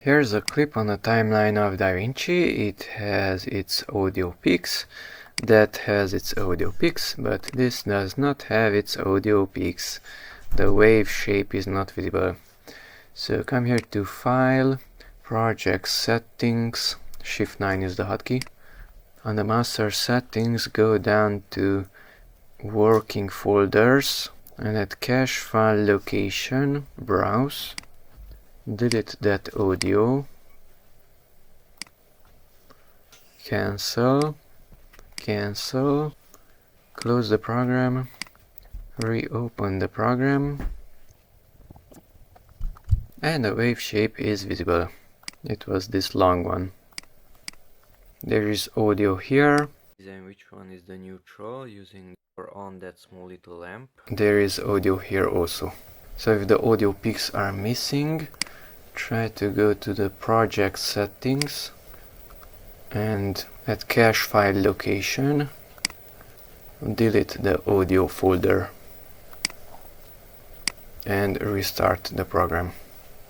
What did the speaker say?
Here's a clip on the timeline of Davinci. It has its audio peaks. That has its audio peaks, but this does not have its audio peaks. The wave shape is not visible. So come here to File, Project Settings, Shift 9 is the hotkey. On the master settings, go down to Working Folders, and at Cache File Location, browse. Delete that audio, cancel, close the program, reopen the program, and the wave shape is visible. It was this long one. There is audio here. And which one is the neutral using or on that small little lamp. There is audio here also. So if the audio peaks are missing, try to go to the project settings and at cache file location delete the audio folder and restart the program.